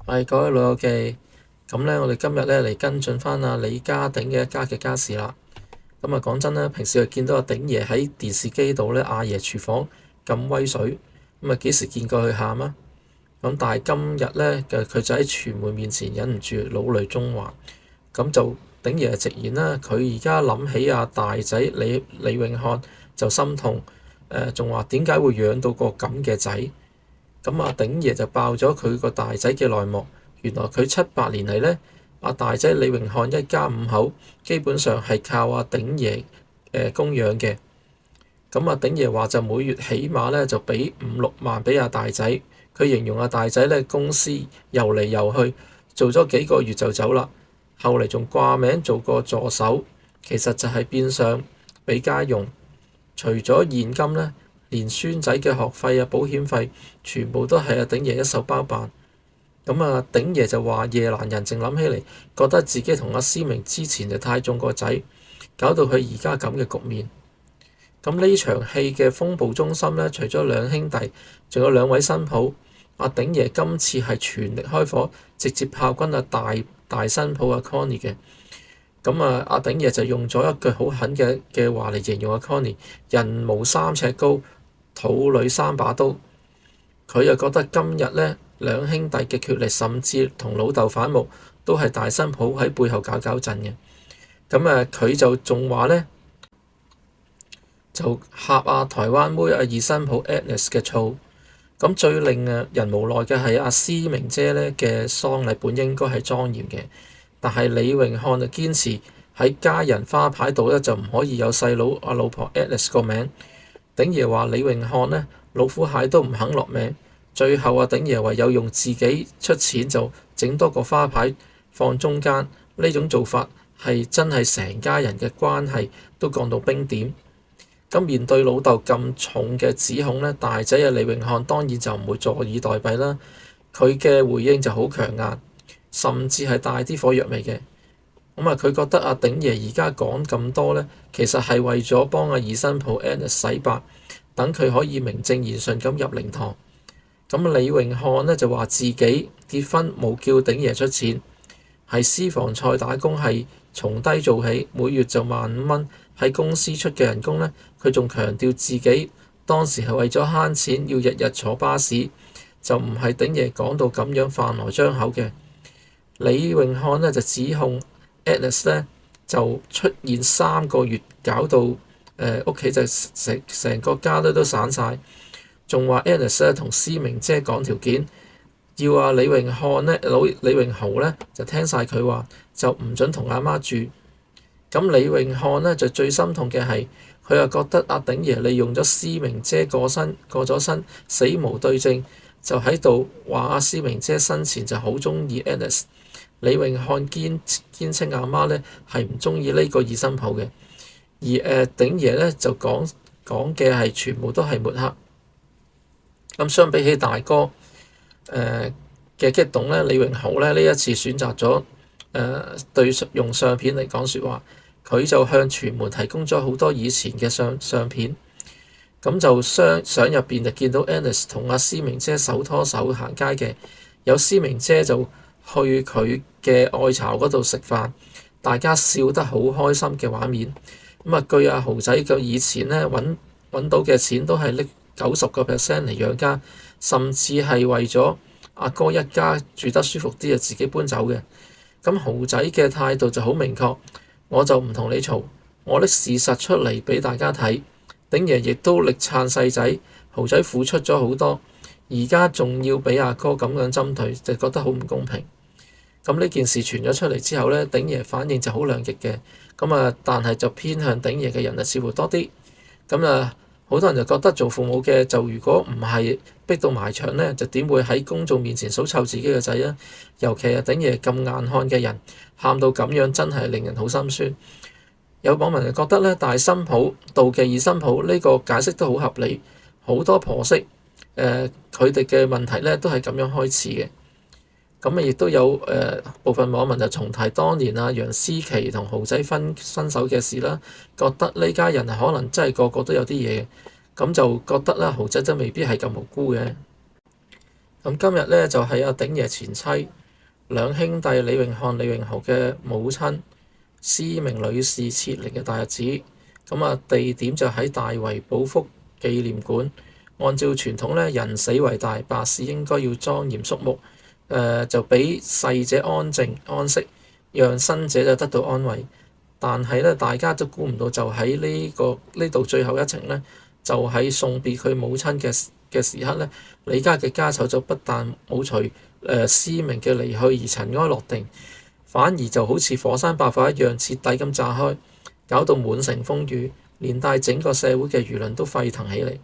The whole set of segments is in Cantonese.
各位老友記，咁咧，我哋今日咧嚟跟進翻阿李家鼎嘅一家嘅家事啦。咁啊，講真咧，平時就見到阿鼎爺喺電視機度咧，阿爺廚房咁威水，咁啊幾時見過佢喊啊？咁但係今日咧佢就喺傳媒面前忍唔住老淚縱橫，咁就鼎爺直言啦，佢而家諗起阿大仔李永漢就心痛，仲話點解會養到個咁嘅仔？咁阿鼎爺就爆咗佢個大仔嘅內幕，原來佢7、8年嚟呢，阿大仔李永漢一家5口基本上係靠阿鼎爺供養嘅。咁阿鼎爺話就每月起碼呢就俾5、6萬俾阿大仔，佢形容阿大仔呢公司遊嚟遊去，做咗幾個月就走啦，後嚟仲掛名做個助手，其實就係變相俾家用，除咗現金呢，連孫仔嘅學費啊、保險費，全部都係阿鼎爺一手包辦。咁啊，鼎爺就話夜闌人靜諗起嚟，覺得自己同阿思明之前就太縱個仔，搞到佢而家咁嘅局面。咁呢場戲嘅風暴中心呢，除咗兩兄弟，仲有2位新抱。阿鼎爺今次係全力開火，直接炮轟阿大新抱阿 Connie 嘅。咁啊，阿鼎爺就用咗一句好狠嘅話嚟形容阿 Connie，人無3尺高，肚裏3把刀。佢又覺得今日呢兩兄弟嘅決力，甚至同老豆反目，都係大新抱喺背後搞震嘅。咁啊，佢就仲話呢，就呷阿台灣妹阿二新抱 Agnes 嘅醋。咁最令人無奈嘅係阿思明姐呢嘅喪禮本應該係莊嚴嘅，但係李永漢就堅持喺家人花牌度呢，就唔可以有細佬阿老婆 Agnes 個名。鼎爺話李永漢呢，老虎蟹都唔肯落名，最後阿鼎爺唯有用自己出錢就整多個花牌放中間。呢種做法係真係成家人嘅關係都降到冰點。咁面對老豆咁重嘅指控呢，大仔李永漢當然就唔會坐以待斃啦。佢嘅回應就好強硬，甚至係帶啲火藥味嘅。咁佢覺得阿鼎爺而家講咁多呢，其實係為咗幫阿二新抱 Agnes 洗白，等佢可以名正言順咁入靈堂。咁李永漢呢，就話自己結婚冇叫鼎爺出錢，係私房菜打工，係從低做起，每月就15,000蚊。喺公司出嘅人工呢，佢仲強調自己當時係為咗慳錢，要日日坐巴士，就唔係鼎爺講到咁樣飯來張口嘅。李永漢呢，就指控 Agnes 呢就出現3個月，搞到屋企就成個家都散晒，仲話 Agnes 呢同思明姐講條件，要阿李永漢呢李永豪呢就聽晒佢話，就唔准同阿媽住。咁李永漢呢，就最心痛嘅係，佢又覺得阿鼎爺利用咗思明姐過咗身，死無對證，就喺度話阿思明姐生前就好鍾意 Agnes。李永漢堅稱阿媽呢係唔鍾意呢個二新抱嘅，而鼎爺呢就講嘅係全部都係抹黑。咁相比起大哥嘅激動呢，李永豪呢一次選擇咗對用相片嚟講説話。佢就向傳媒提供咗好多以前嘅相片，咁就相入邊就見到 Agnes 同阿思明姐手拖手行街嘅，有思明姐就去佢嘅愛巢嗰度食飯，大家笑得好開心嘅畫面。據阿豪仔嘅以前呢揾到嘅錢都係拎90% 嚟養家，甚至係為咗阿哥一家住得舒服啲就自己搬走嘅。咁豪仔嘅態度就好明確。我就唔同你嘈，我拎事實出嚟俾大家睇。鼎爺亦都力撐細仔，豪仔付出咗好多，而家仲要俾阿哥咁樣針對，就覺得好唔公平。咁呢件事傳咗出嚟之後呢，鼎爺反應就好兩極嘅。但係就偏向鼎爺嘅人似乎多啲。好多人就覺得做父母嘅就如果唔係逼到埋牆呢，就點會喺公眾面前數臭自己嘅仔啊？尤其係鼎爺咁硬漢嘅人，喊到咁樣真係令人好心酸。有網民就覺得呢，大新抱妒忌二新抱呢個解釋都好合理，好多婆媳佢哋嘅問題呢都係咁樣開始嘅。亦都有部分網民就重提當年楊思琦同豪仔分手嘅事啦，覺得呢家人可能真係個個都有啲嘢，咁就覺得豪仔真未必係咁無辜嘅。今日呢，就係阿鼎爺前妻兩兄弟李榮漢、李榮侯嘅母親施明女士設靈嘅大日子。咁啊，地點就喺大圍寶福紀念館。按照傳統咧，人死為大，白事應該要莊嚴肅穆，就俾逝者安靜安息，讓生者就得到安慰。但係咧，大家都估唔到，就喺呢度最後一程咧，就喺送別佢母親嘅時刻咧，李家嘅家醜就不但冇隨施明嘅離去而塵埃落定，反而就好似火山爆發一樣徹底咁炸開，搞到滿城風雨，連帶整個社會嘅輿論都沸騰起嚟。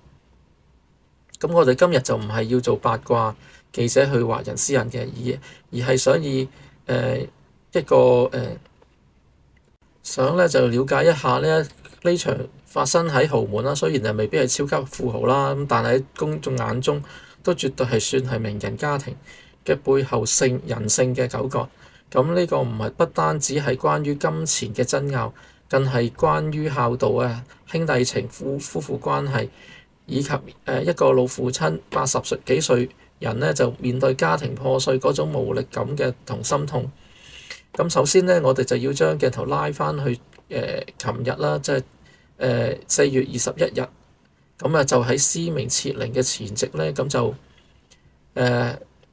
咁我哋今日就唔係要做八卦記者去挖人私隱嘅，而係想以一個想咧就了解一下呢場發生喺豪門啦，雖然係未必係超級富豪啦，咁但係喺公眾眼中都絕對係算係名人家庭嘅背後人性嘅糾葛。咁呢個唔係不單止係關於金錢嘅爭拗，更係關於孝道啊、兄弟情、夫婦關係，以及一個老父親80幾歲人呢，就面對家庭破碎嗰種無力感嘅同心痛。咁首先呢，我哋就要將鏡頭拉翻去琴日啦，即係4月21日。咁啊，就喺施明設靈嘅前夕呢，咁就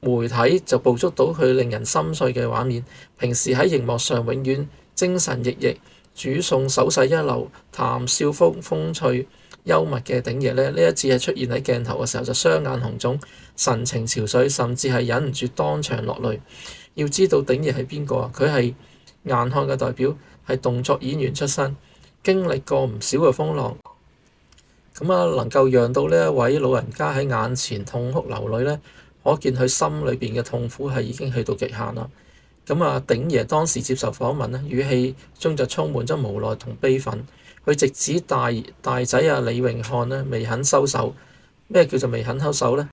媒體就捕捉到佢令人心碎嘅畫面。平時喺熒幕上永遠精神奕奕、煮餸手勢一流、談笑風趣幽默嘅鼎爺呢，呢一次係出現喺鏡頭嘅時候就雙眼紅腫、神情憔悴，甚至係忍唔住當場落淚。要知道鼎爺係邊個啊？佢係硬漢嘅代表，係動作演員出身，經歷過唔少嘅風浪。咁啊，能夠讓到呢一位老人家喺眼前痛哭流淚呢，可見佢心裏邊嘅痛苦係已經去到極限啦。咁啊，鼎爺當時接受訪問呢，語氣中就充滿咗無奈同悲憤。佢直指大仔啊李榮漢呢未肯收手。咩叫做未肯收手呢？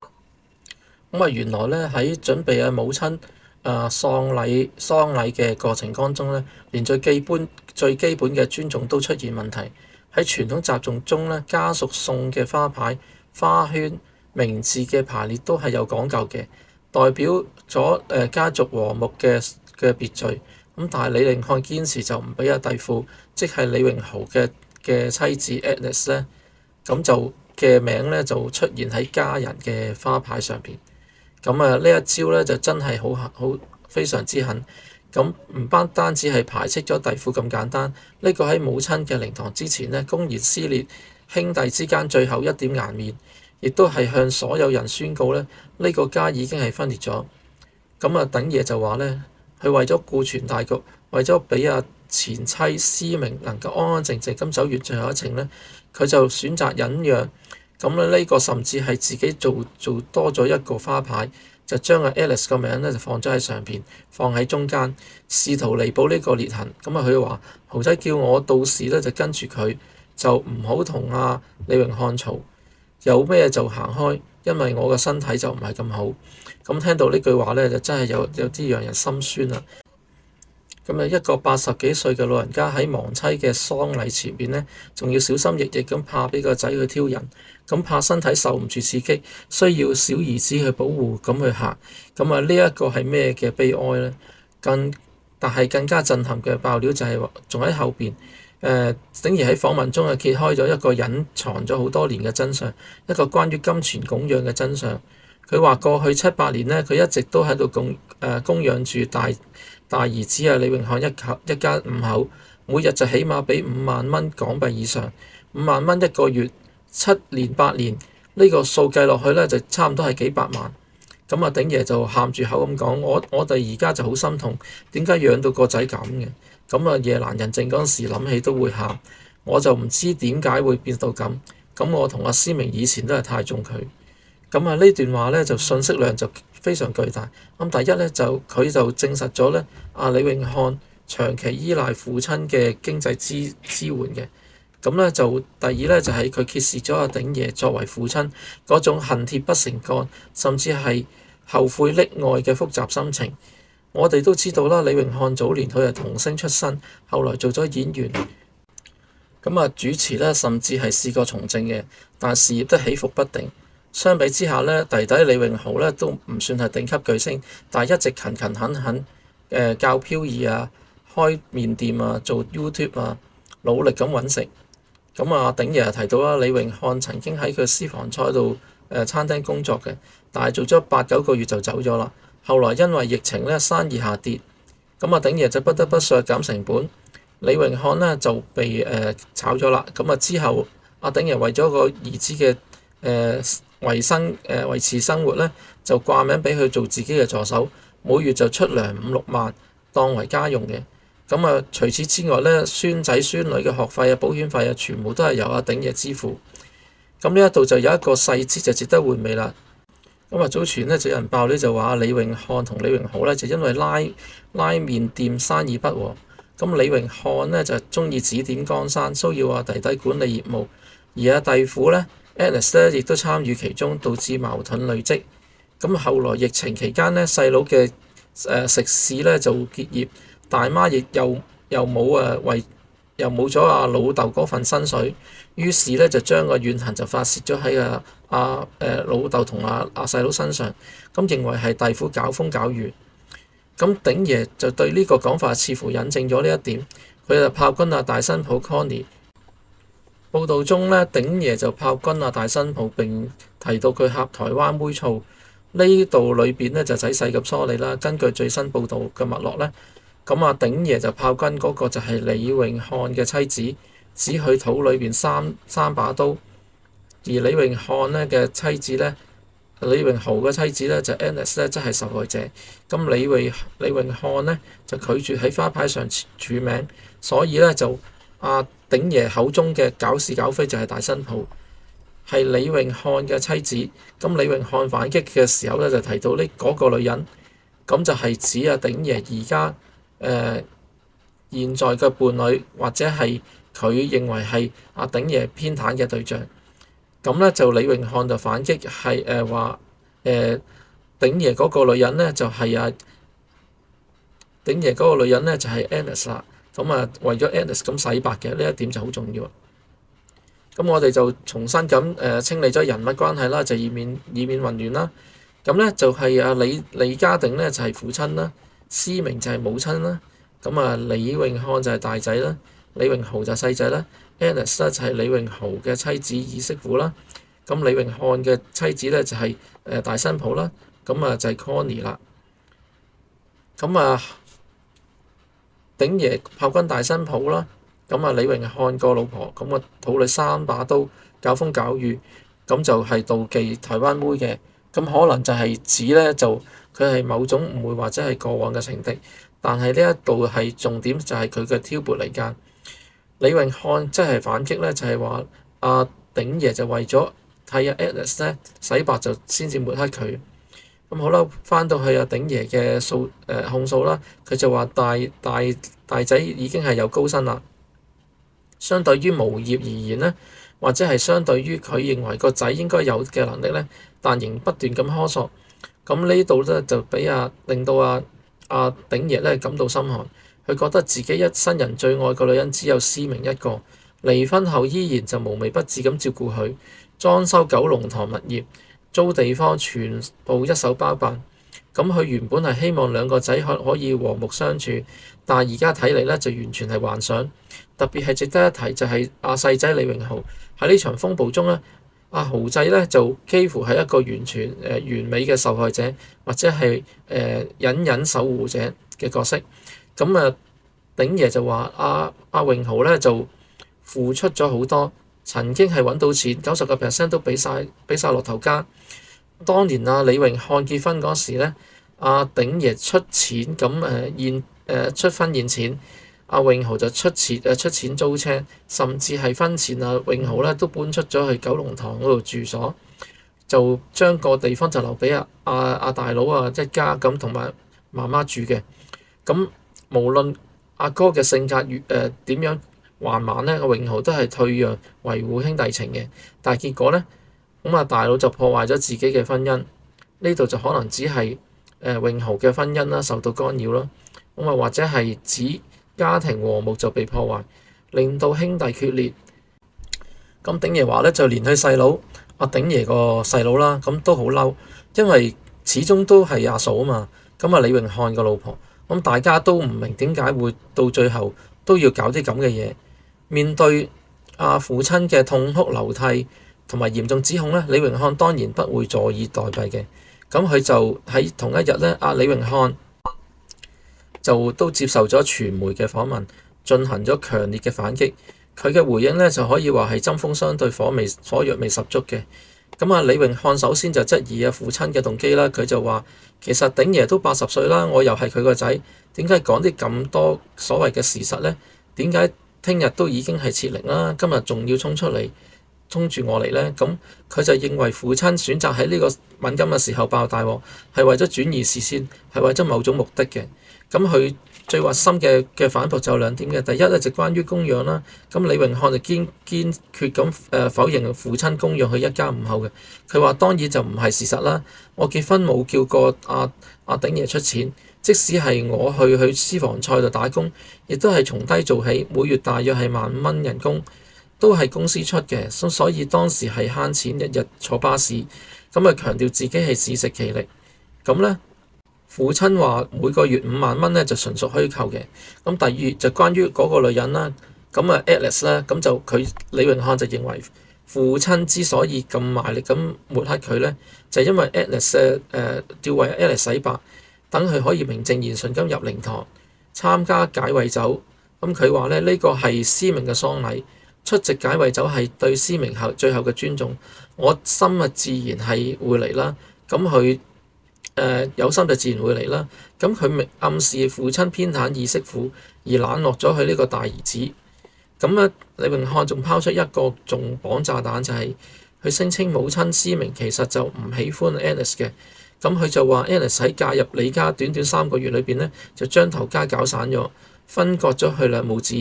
咁啊，原來呢，喺準備母親喪禮嘅過程當中呢，連最基本嘅尊重都出現問題。喺傳統習俗中呢，家屬送嘅花牌、花圈、名字嘅排列都係有講究嘅，代表咗家族和睦嘅別序。咁但係李榮漢堅持就唔俾阿弟婦，即係李榮豪嘅妻子 Agnes 咧，咁就嘅名咧就出現喺家人嘅花牌上邊。咁啊，呢一招咧就真係好非常之狠。咁唔單止係排斥咗弟婦咁簡單，呢個喺母親嘅靈堂之前咧，公然撕裂兄弟之間最後一點顏面，亦都係向所有人宣告咧，呢個家已經係分裂咗。咁啊，鼎爺就話咧，佢為咗顧全大局，為咗俾阿前妻施明能夠安安靜靜咁走完最後一程咧，佢就選擇忍讓。咁咧，呢個甚至係自己做多咗一個花牌，就將阿 Alice 個名咧就放咗喺上邊，放喺中間，試圖彌補呢個裂痕。咁啊，佢話豪仔叫我到時咧就跟住佢，就唔好同阿李榮漢嘈，有咩就行開，因為我嘅身體就唔係咁好。咁聽到呢句話咧，就真係有啲讓人心酸啦。咁啊，一個80幾歲嘅老人家喺亡妻嘅喪禮前邊呢，仲要小心翼翼咁怕俾個仔去挑釁，咁怕身體受唔住刺激，需要小兒子去保護咁去行。咁啊，呢一個係咩嘅悲哀呢？但係更加震撼嘅爆料就係話，仲喺後邊。鼎爺喺訪問中揭開咗一個隱藏咗好多年嘅真相，一個關於金錢供養嘅真相。佢話過去7、8年呢，佢一直都喺度供養住大兒子啊李榮漢一家5口，每日就起碼俾5萬蚊港幣以上，5萬蚊一個月，7年8年呢個數計落去呢，就差唔多係幾百萬。咁啊，鼎爺就喊住口咁講：我哋而家就好心痛，點解養到個仔咁嘅？咁啊，夜闌人靜嗰陣時諗起都會喊，我就唔知點解會變到咁。咁我同阿施明以前都係太重佢。咁啊，呢段話咧就信息量就非常巨大。咁第一咧就佢就證實咗咧，阿李榮漢長期依賴父親嘅經濟支援嘅。咁咧就第二咧就係佢揭示咗阿鼎爺作為父親嗰種恨鐵不成鋼，甚至係後悔溺愛嘅複雜心情。我哋都知道啦，李榮漢早年佢係童星出身，後來做咗演員，咁啊主持咧，甚至係試過從政嘅，但事業都起伏不定。相比之下咧，弟弟李榮豪咧都唔算係頂級巨星，但係一直勤勤懇懇教漂移啊、開麵店啊、做 YouTube 啊，努力咁揾食。咁鼎爺提到啦，李榮漢曾經喺佢私房菜度餐廳工作嘅，但係做咗8-9個月就走咗啦。後來因為疫情咧生意下跌，咁鼎爺就不得不削減成本，李榮漢呢就被炒咗啦。咁之後鼎爺為咗個兒子嘅維持生活咧，就掛名俾佢做自己嘅助手，每月就出糧5-6萬當為家用嘅。除此之外咧，孫仔孫女嘅學費啊、保險費啊，全部都係由鼎爺支付。呢一度就有一個細節就值得回味啦。早前咧就有人爆呢，就話李榮漢同李榮豪咧就因為拉麵店生意不和，李榮漢呢就中意指點江山，騷擾弟弟管理業務，而弟婦咧 Agnes 咧亦都參與其中，導致矛盾累積。後來疫情期間呢，細佬嘅食肆咧就結業，大媽亦又冇咗老豆嗰份薪水，於是咧就將個怨恨就發泄咗喺老豆同細佬身上，認為係弟婦搞風搞雨。鼎爺就對呢個講法似乎引證咗呢一點，佢就炮轟大新抱 Connie。報道中呢，鼎爺就炮轟大新抱，並提到佢呷台灣妹醋。呢度裏邊呢就仔細咁梳理啦。根據最新報道嘅脈絡呢，鼎爺就炮轟嗰個就係李榮漢嘅妻子，指佢肚裏邊三把刀。而李榮漢呢嘅妻子呢，李榮豪嘅妻子呢，就 Agnes 呢，即係受害者。李榮漢呢，就拒絕喺花牌上署名，所以呢，就鼎爺口中嘅搞事搞非就係大新抱，係李榮漢嘅妻子。李榮漢反擊嘅時候呢，就提到呢嗰個女人，就係指鼎爺而家現在嘅伴侶，或者係佢認為係鼎爺偏袒嘅對象。就李榮漢就反擊係話鼎爺嗰個女人呢，就係鼎爺嗰個女人呢，就係 Agnes 啦。為咗 Agnes 洗白嘅呢一點就好重要。我哋就重新咁清理咗人物關係啦，就以免混亂啦。就係李家鼎呢，就係父親啦，思明就係母親啦。李榮漢就係大仔啦，李榮豪就係細仔啦。Agnes 呢就係李榮豪嘅妻子兒媳婦啦。李榮漢嘅妻子呢，就係大新抱啦。就係 Connie 啦。鼎爺炮轟大新抱啦。李榮漢個老婆肚裏3把刀，搞風搞雨，就係妒忌台灣妹嘅。可能就係指呢，就佢係某種誤會或者係過往嘅情敵，但係呢一度係重點就係佢嘅挑撥離間。李榮漢即係反擊呢，就係話鼎爺就為咗替Agnes 呢洗白，就先至抹黑佢。好啦，翻到去鼎爺嘅控訴啦，佢就話大仔已經係有高薪啦。相對於無業而言呢，或者係相對於佢認為個仔應該有嘅能力呢，但仍不斷咁苛索。呢度呢，就俾令到鼎爺呢感到心寒。佢覺得自己一生人最愛個女人只有思明一個，離婚後依然就無微不至咁照顧佢，裝修九龍塘物業，租地方全部一手包辦。佢原本係希望兩個仔可以和睦相處，但係而家睇嚟呢，就完全係幻想。特別係值得一提就係細仔李榮豪喺呢場風暴中呢，豪仔呢就幾乎係一個完全完美嘅受害者，或者係隱隱守護者嘅角色。鼎爺就話阿榮豪呢就付出咗好多，曾經係揾到錢90%都俾晒落頭家。當年李榮漢結婚嗰時呢，鼎爺出錢出婚宴錢，榮豪就出錢租車，甚至係婚前榮豪呢都搬出咗去九龍塘嗰度住所，就將個地方就留俾大佬一家同埋媽媽住嘅。無論阿哥嘅性格點樣橫蠻呢，榮豪都係退讓維護兄弟情嘅。但係結果呢，大佬就破壞咗自己嘅婚姻。呢度就可能只係榮豪嘅婚姻啦受到干擾啦。或者係指家庭和睦就被破壞，令到兄弟決裂。鼎爺話呢，就連佢細佬阿鼎爺個細佬啦，咁都好嬲，因為始終都係阿嫂啊嘛。咁啊李榮漢個老婆，咁大家都唔明點解會到最後都要搞啲咁嘅嘢。面對阿父親嘅痛哭流涕同埋嚴重指控咧，李榮漢當然不會坐以待斃嘅。咁佢就喺同一日咧，阿李榮漢就都接受咗傳媒嘅訪問，進行咗強烈嘅反擊。佢嘅回應咧就可以話係針鋒相對，火藥味十足嘅。咁啊，李榮漢首先就質疑阿父親嘅動機啦。佢就話其實鼎爺都80歲啦，我又係佢個仔，點解講啲咁多所謂嘅事實呢？點解聽日都已經係撤靈啦，今日仲要衝出嚟衝住我嚟呢？咁佢就認為父親選擇喺呢個敏感嘅時候爆大鑊，係為咗轉移視線，係為咗某種目的嘅。咁佢最核心嘅反駁就有兩點嘅。第一咧就關於供養啦。咁李榮漢就堅決咁否認父親供養佢一家五口嘅。佢話當然就唔係事實啦。我結婚冇叫過阿鼎爺出錢，即使係我去私房菜度打工，亦都係從低做起，每月大約係15,000人工，都係公司出嘅。所以當時係慳錢，日日坐巴士。咁啊強調自己係自食其力。咁咧。父親話每個月50,000蚊咧就純屬虛構嘅。咁第二就關於嗰個女人啦，咁啊 Alice 咧，咁就李榮漢就認為父親之所以咁賣力咁抹黑佢咧，就係因為 Alice 要為 Alice 洗白，等佢可以名正言順咁入靈堂參加解穢酒。咁佢話咧呢個係思明嘅喪禮，出席解穢酒係對思明最後嘅尊重，我心啊自然係會嚟啦。咁佢有心就自然會嚟啦。咁佢明暗示父親偏袒兒媳婦，而冷落咗佢呢個大兒子。咁咧，李榮漢仲拋出一個重磅炸彈，就係佢聲稱母親思明其實就唔喜歡 Alice 嘅。咁佢就話 Alice 喺嫁入李家短短3個月裏邊咧，就將頭家搞散咗，分割咗佢兩母子。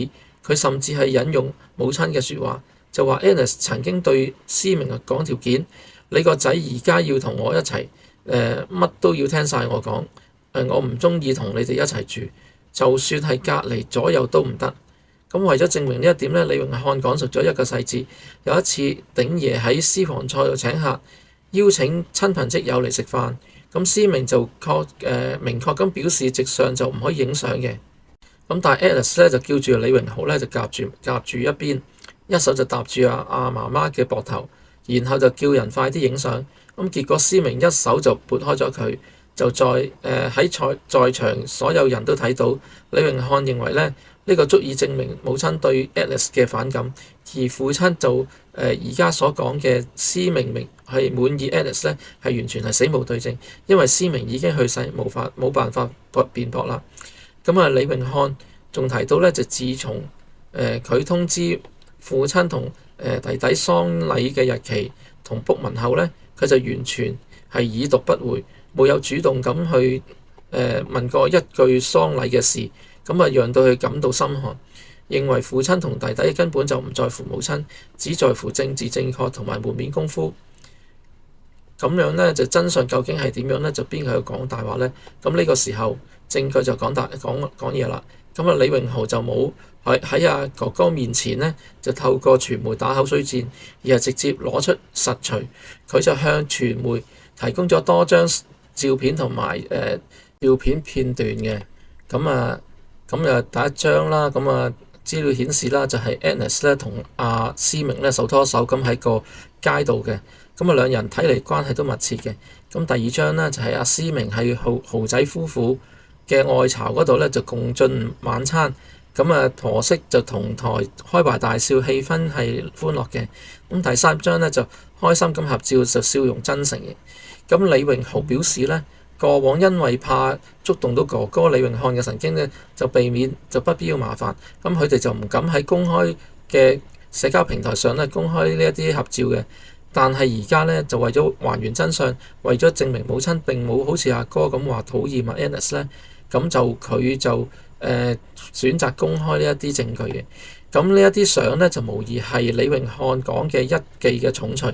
佢甚至係引用母親嘅説話，就話 Alice 曾經對思明講條件：你個仔而家要同我一齊。乜都要聽晒我講，我唔中意同你哋一齊住，就算係隔離左右都唔得。咁為咗證明呢一點咧，李榮漢講述咗一個細節。有一次鼎爺喺私房菜度請客，邀請親朋戚友嚟食飯，咁思明就明確咁表示席上就唔可以影相嘅。咁但係 Alice 咧就叫住李榮浩咧就夾住一邊，一手就搭住阿媽媽嘅膊頭，然後就叫人快啲影相。咁結果思明一手就撥開咗佢，就喺在場所有人都睇到。李榮漢認為咧，呢個足以證明母親對 Alice 嘅反感，而父親就而家所講嘅思明係滿意 Alice 咧，係完全係死無對證，因為思明已經去世，冇辦法辯駁啦。咁李榮漢仲提到咧，就自從佢通知父親同弟弟喪禮嘅日期同卜文後咧，佢就完全係已讀不回，冇有主動咁去問過一句喪禮嘅事，咁啊讓到佢感到心寒，認為父親同弟弟根本就唔在乎母親，只在乎政治正確同埋門面功夫。咁樣咧就真相究竟係點樣咧？就邊個去講大話咧？咁呢個時候證據就講嘢啦。咁李榮浩就冇喺阿哥哥面前咧，就透過傳媒打口水戰，而係直接攞出實錘。佢就向傳媒提供咗多張照片同埋照片片段嘅。咁第一張啦，資料顯示啦，就係 Alice 咧同阿思明咧手拖手咁喺個街度嘅。兩人睇嚟關係都密切嘅。咁第二張呢，就係阿思明係豪仔夫婦嘅愛巢嗰度咧，就共進晚餐。婆媳就同台開懷大笑，氣氛係歡樂嘅。第三張呢，就開心咁合照，就笑容真誠嘅。李榮浩表示呢，過往因為怕觸動到哥哥李榮漢嘅神經呢，就避免就不必要麻煩。佢哋就唔敢喺公開嘅社交平台上咧公開呢一啲合照嘅。但係而家咧就為咗還原真相，為咗證明母親並冇好似阿哥咁話討厭Alice 咧，佢就選擇公開呢一啲證據嘅。呢一啲相咧就無疑係李榮漢講嘅一記嘅重錘。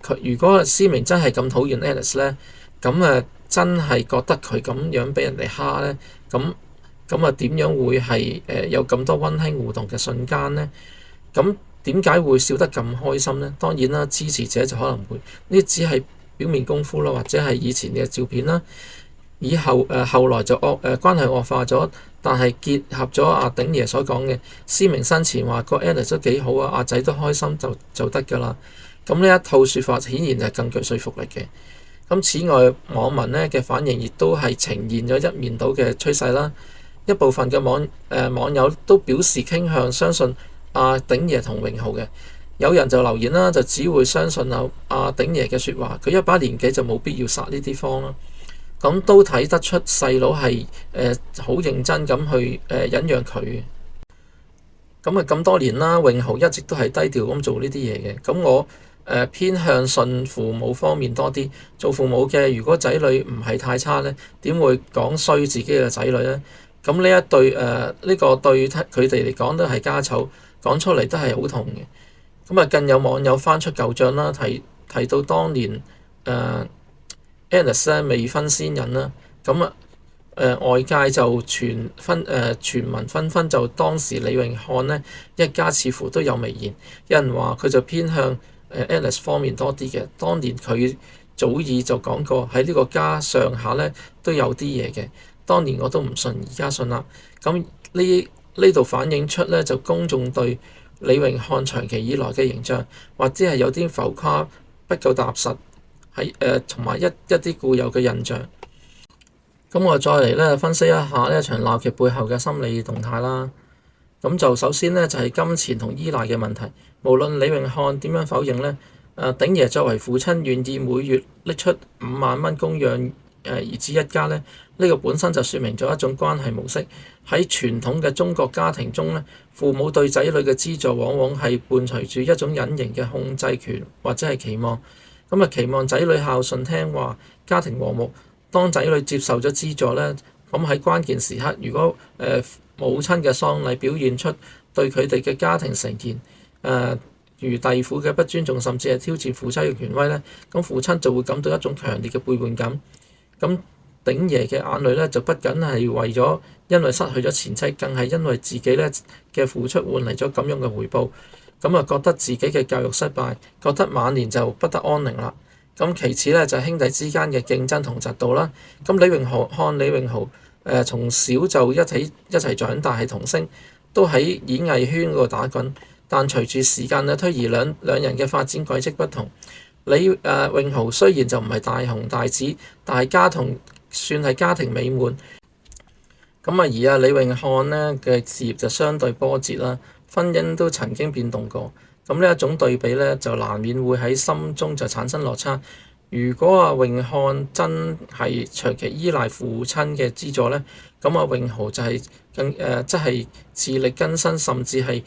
佢如果思明真係咁討厭 Alice 咧，真係覺得佢咁樣俾人哋蝦咧，點樣會係有咁多溫馨互動嘅瞬間咧？點解會笑得咁開心呢？當然啦，支持者就可能會呢，只係表面功夫啦，或者係以前嘅照片啦。以後後來就關係惡化咗，但係結合咗阿鼎爺所講嘅，思明生前話個 Alice 都幾好啊，阿仔都開心就得㗎啦。咁呢一套説法顯然係更具說服力嘅。咁此外，網民呢嘅反應亦都係呈現咗一面倒嘅趨勢啦。一部分嘅網友都表示傾向相信阿鼎爺同榮豪嘅，有人就留言啦，就只會相信阿鼎爺嘅説話，佢一把年紀就冇必要殺呢啲荒啦。咁都睇得出細佬係好認真咁去忍讓佢。咁多年啦，榮豪一直都係低調咁做呢啲嘢嘅。咁我偏向信父母方面多啲。做父母嘅，如果仔女唔係太差呢，點會講衰自己嘅仔女呢？咁呢一對呢個對佢哋嚟講都係家醜，講出嚟都係好痛嘅。咁啊，更有網友翻出舊賬啦，提到當年Alice 未婚先孕啦，咁外界就傳聞紛紛就當時李榮漢呢一家似乎都有微言，有人話佢就偏向Alice 方面多啲嘅。當年佢早已就講過喺呢個家上下呢都有啲嘢嘅，當年我都唔信，而家信啦。咁呢度反映出呢，就公眾對李榮漢長期以來嘅形象，或者係有啲浮誇不夠踏實。同埋一啲固有嘅印象。咁我再嚟咧分析一下呢一場鬧劇背後嘅心理動態啦。咁就首先呢，就係金錢同依賴嘅問題。無論李榮漢點樣否認呢，鼎爺作為父親願意每月拎出5萬蚊供養兒子一家呢，呢個本身就説明咗一種關係模式。喺傳統嘅中國家庭中呢，父母對仔女嘅資助往往係伴隨住一種隱形嘅控制權或者係期望。咁期望仔女孝順聽話，家庭和睦。當仔女接受咗資助呢，咁喺關鍵時刻，如果母親嘅喪禮表現出對佢哋嘅家庭成員如弟婦嘅不尊重，甚至係挑戰父親嘅權威呢，咁父親就會感到一種強烈嘅背叛感。咁鼎爺嘅眼淚呢，就不僅係為咗因為失去咗前妻，更係因為自己呢嘅付出換嚟咗咁樣嘅回報。咁覺得自己嘅教育失敗，覺得晚年就不得安寧啦。咁其次呢，就係兄弟之間嘅競爭同嫉妒啦。咁李榮豪從小就一齊長大，係童星，都喺演藝圈嗰度打滾。但隨住時間嘅推移，兩人嘅發展軌跡不同。榮豪雖然就唔係大紅大紫，但係算係家庭美滿。而李榮漢呢嘅事業就相對波折啦。婚姻都曾經變動過，咁呢一種對比呢，就難免會喺心中就產生落差。如果榮漢真係長期依賴父親嘅資助呢，咁榮豪就係即係自力更生，甚至係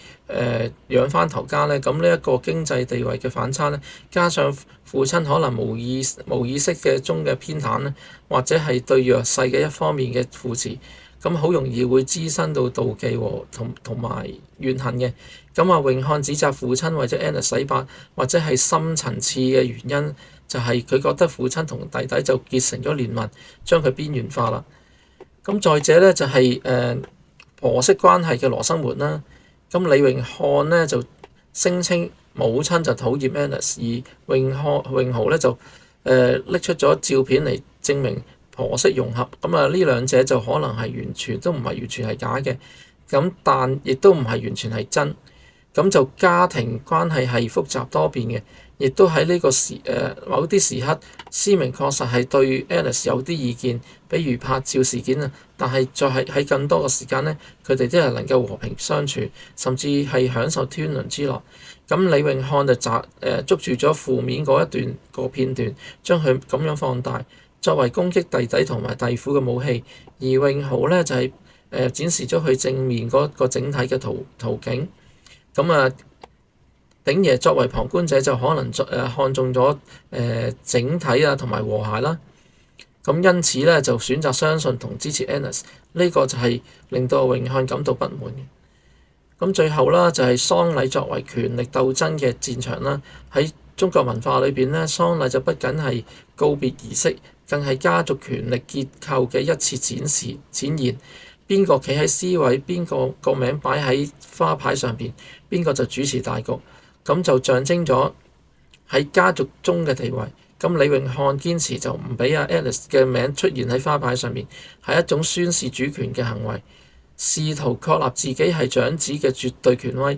養翻頭家呢。咁呢一個經濟地位嘅反差呢，加上父親可能無意識嘅中嘅偏袒呢，或者係對弱勢嘅一方面嘅扶持。咁好容易會滋生到妒忌同埋怨恨嘅。榮漢指責父親為咗 Alice 洗白，或者係深層次嘅原因，就係佢覺得父親同弟弟就結成咗聯盟，將佢邊緣化啦。再者呢，就係婆媳關係嘅羅生門啦。李榮漢呢，就聲稱母親就討厭 Alice，而榮豪呢，就拎出咗照片嚟證明婆媳融合。呢兩者就可能係完全係假嘅，但亦都唔係完全係真。就家庭關係係複雜多變嘅，亦都喺呢個某啲時刻，思明確實係對 Alice 有啲意見，比如拍照事件啊。但係再喺更多嘅時間呢，佢哋都係能夠和平相處，甚至係享受天倫之樂。李榮漢就捉住咗負面嗰個片段，將佢咁樣放大，作為攻擊弟弟同埋弟婦嘅武器。而榮豪呢，就係展示咗佢正面嗰個整體嘅圖景。鼎爺作為旁觀者就可能看中咗整體啊同埋和諧啦。因此呢，就選擇相信同支持 Alice， 呢個就係令到榮漢感到不滿嘅。最後啦，就係喪禮作為權力鬥爭嘅戰場啦。喺中國文化裏邊呢，喪禮就不僅係告別儀式，更係家族權力結構嘅一次展現。必邊個企喺 C 位，邊個個名擺喺花牌上邊，邊個就主持大局，咁就象徵咗喺家族中嘅地位。咁李永漢堅持就唔俾阿 Alice 嘅名出現喺花牌上面，係一種宣示主權嘅行為，試圖確立自己係長子嘅絕對權威，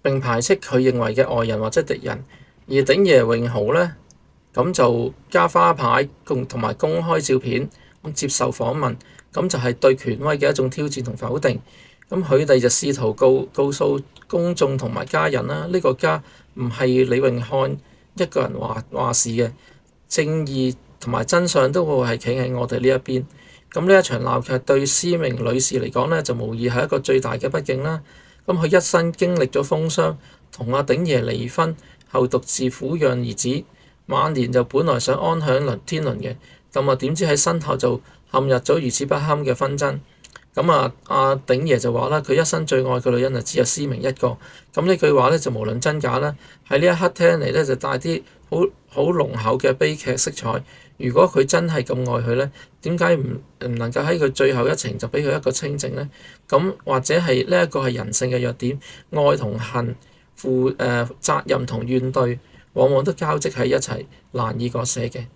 並排斥佢認為嘅外人或者敵人。而鼎爺永豪呢，咁就加花牌同埋公開照片，咁接受訪問，咁就係對權威嘅一種挑戰同否定。咁佢哋就試圖告訴公眾同埋家人啦，呢個家唔係李永漢一個人話事嘅，正義同埋真相都會係企喺我哋呢一邊。咁呢一場鬧劇對施明女士嚟講呢，就無疑係一個最大嘅不敬啦。咁佢一生經歷咗風霜，同阿鼎爺離婚後獨自撫養兒子，晚年就本來想安享天倫嘅，咁啊點知喺身後就陷入咗如此不堪嘅紛爭。咁阿鼎爺就話啦，佢一生最愛嘅女人就只有施明一個。咁呢句話咧就無論真假啦，喺呢一刻聽嚟咧就帶啲好濃厚嘅悲劇色彩。如果佢真係咁愛佢咧，點解唔能夠喺佢最後一程就俾佢一個清靜咧？咁或者係呢一個係人性嘅弱點，愛同恨、責任同怨懟，往往都交織喺一齊，難以割捨嘅。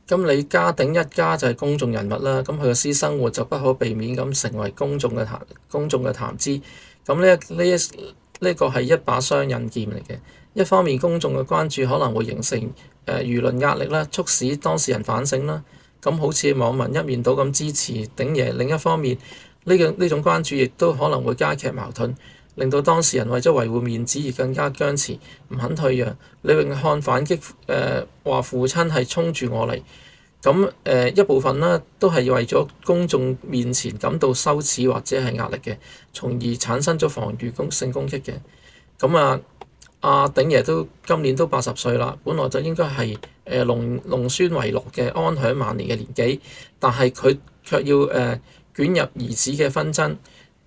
咁李家鼎一家就係公眾人物啦，咁佢嘅私生活就不可避免咁成為公眾嘅談資。咁呢個係一把雙刃劍嚟嘅。一方面公眾嘅關注可能會形成輿論壓力啦，促使當事人反省啦。咁好似網民一面倒咁支持鼎爺，另一方面呢種關注亦都可能會加劇矛盾，令到當事人為咗維護面子而更加僵持，唔肯退讓。李永漢反擊話父親係衝住我嚟，咁一部分呢都係為咗公眾面前感到羞恥或者係壓力嘅，從而產生咗防禦性攻擊嘅。咁阿鼎爺都今年都80歲啦，本來就應該係龍孫遺樂嘅安享晚年嘅年紀，但係佢卻要捲入兒子嘅紛爭，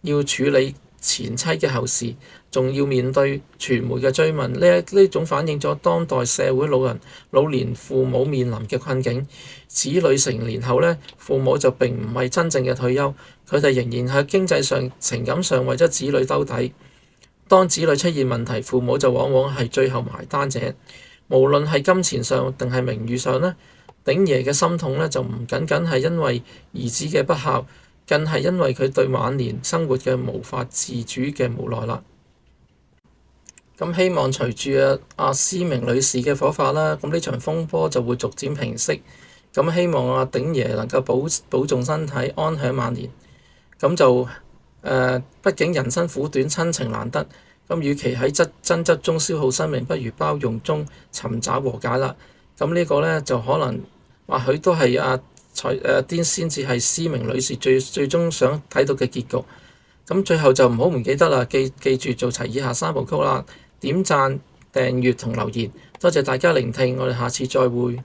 要處理前妻嘅後事，仲要面對傳媒嘅追問。呢種反映咗當代社會老年父母面臨嘅困境。子女成年後呢，父母就並唔係真正嘅退休，佢哋仍然喺經濟上、情感上為咗子女兜底。當子女出現問題，父母就往往係最後埋單者。無論係金錢上定係名譽上呢，鼎爺嘅心痛呢，就唔僅僅係因為兒子嘅不孝，更係因為佢對晚年生活嘅無法自主嘅無奈啦。咁希望隨住阿施明女士嘅火化啦，咁呢場風波就會逐漸平息。咁希望阿鼎爺能夠保重身體，安享晚年。咁就畢竟人生苦短，親情難得。咁與其喺爭執中消耗生命，不如包容中尋找和解啦。咁呢個呢，就可能或許都係啲先至係施明女士最終想睇到嘅結局。咁最後就唔好唔記得啦，記住做齊以下3部曲啦，點讚、訂閱同留言。多謝大家聆聽，我哋下次再會。